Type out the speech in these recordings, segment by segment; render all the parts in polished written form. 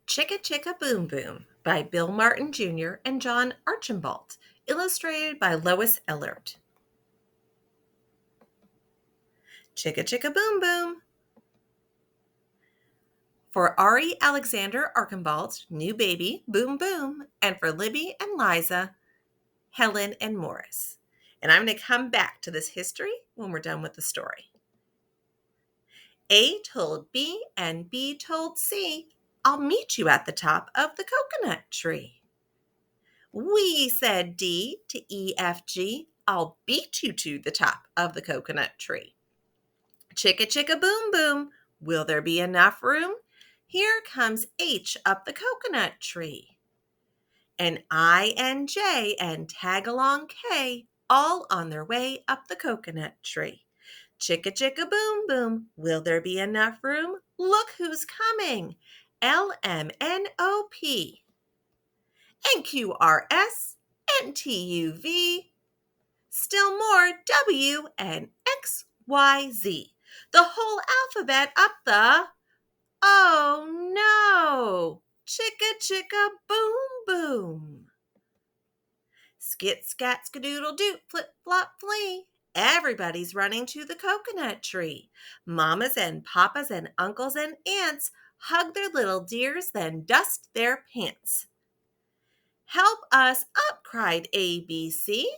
Chicka Chicka Boom Boom by Bill Martin Jr. and John Archambault, illustrated by Lois Ellert. Chicka Chicka Boom Boom. For Ari Alexander Archambault, new baby, Boom Boom, and for Libby and Liza, Helen and Morris. And I'm going to come back to this history when we're done with the story. A told B and B told C, I'll meet you at the top of the coconut tree. We, said D to E, F, G, I'll beat you to the top of the coconut tree. Chicka chicka boom boom, will there be enough room? Here comes H up the coconut tree. And I and J and tag along K, all on their way up the coconut tree. Chicka chicka boom boom, will there be enough room? Look who's coming, L, M, N, O, P. And Q, R, S, and T, U, V. Still more, W and X, Y, Z. The whole alphabet up the, oh no, chicka chicka boom boom. Skit scat skadoodle doot, flip flop flee. Everybody's running to the coconut tree. Mamas and papas and uncles and aunts hug their little dears, then dust their pants. Help us up, cried A, B, C.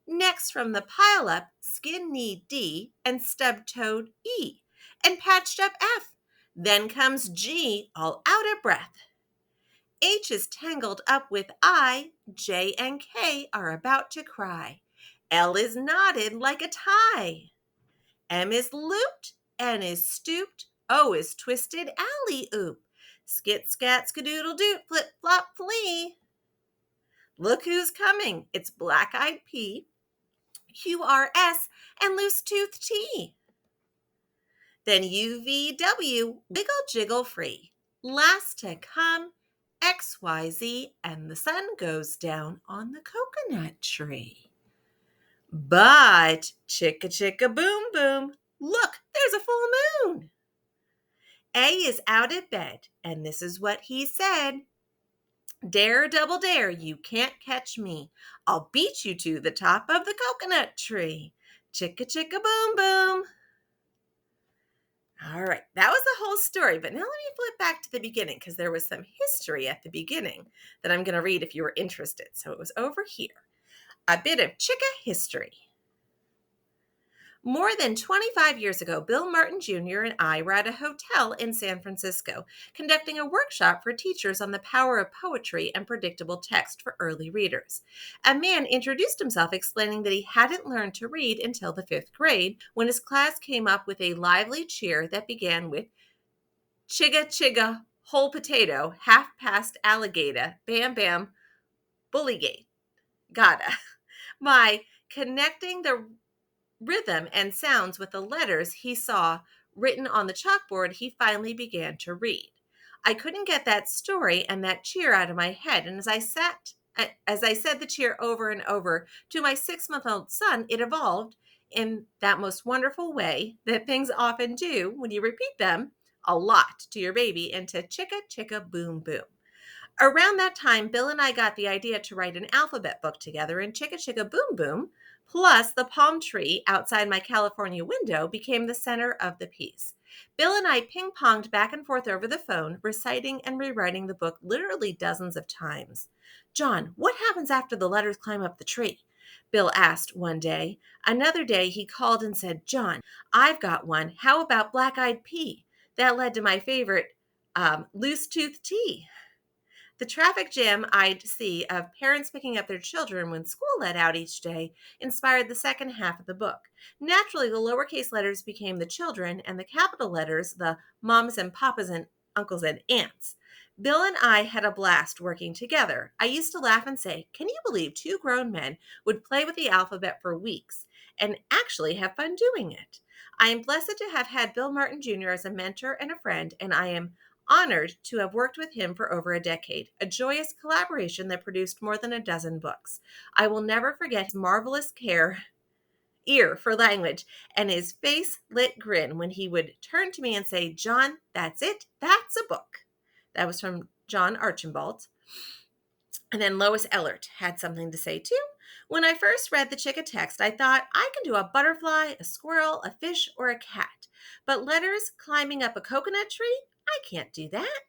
Next from the pile-up, skin-kneed D and stub-toed E, and patched-up F. Then comes G, all out of breath. H is tangled up with I, J and K are about to cry. L is knotted like a tie. M is looped, N is stooped, O is twisted alley-oop. Skit, scat, skadoodle doot, flip, flop, flee. Look who's coming, it's Black-Eyed P, QRS, and Loose Tooth T. Then UVW, wiggle jiggle free. Last to come, XYZ, and the sun goes down on the coconut tree. But chicka chicka boom boom, look, there's a full moon. A is out of bed, and this is what he said. Dare, double dare, you can't catch me. I'll beat you to the top of the coconut tree. Chicka chicka boom boom. All right, that was the whole story, but now let me flip back to the beginning because there was some history at the beginning that I'm going to read if you were interested. So it was over here. A bit of Chicka history. More than 25 years ago, Bill Martin Jr. and I were at a hotel in San Francisco, conducting a workshop for teachers on the power of poetry and predictable text for early readers. A man introduced himself explaining that he hadn't learned to read until the 5th grade, when his class came up with a lively cheer that began with Chigga Chigga, whole potato, half past alligator, bam bam, bullygate, gotta. By connecting the rhythm and sounds with the letters he saw written on the chalkboard, he finally began to read. I couldn't get that story and that cheer out of my head, and as I said the cheer over and over to my 6-month-old son, it evolved in that most wonderful way that things often do when you repeat them a lot to your baby into chicka chicka boom boom. Around that time, Bill and I got the idea to write an alphabet book together, and Chicka Chicka Boom Boom, plus the palm tree outside my California window, became the center of the piece. Bill and I ping-ponged back and forth over the phone, reciting and rewriting the book literally dozens of times. John, what happens after the letters climb up the tree? Bill asked one day. Another day, he called and said, John, I've got one. How about Black-Eyed P? That led to my favorite, Loose Tooth T. The traffic jam I'd see of parents picking up their children when school let out each day inspired the second half of the book. Naturally, the lowercase letters became the children, and the capital letters the moms and papas and uncles and aunts. Bill and I had a blast working together. I used to laugh and say, can you believe 2 grown men would play with the alphabet for weeks and actually have fun doing it? I am blessed to have had Bill Martin Jr. as a mentor and a friend, and I am honored to have worked with him for over a decade, a joyous collaboration that produced more than a dozen books. I will never forget his marvelous ear for language and his face-lit grin when he would turn to me and say, John, that's it, that's a book. That was from John Archambault. And then Lois Ellert had something to say too. When I first read the Chicka text, I thought I can do a butterfly, a squirrel, a fish, or a cat. But letters climbing up a coconut tree? I can't do that.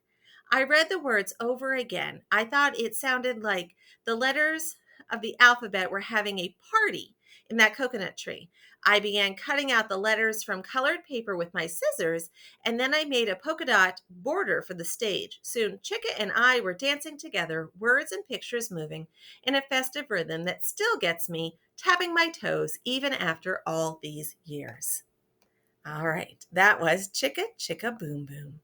I read the words over again. I thought it sounded like the letters of the alphabet were having a party in that coconut tree. I began cutting out the letters from colored paper with my scissors, and then I made a polka dot border for the stage. Soon, Chicka and I were dancing together, words and pictures moving in a festive rhythm that still gets me tapping my toes even after all these years. All right, that was Chicka Chicka Boom Boom.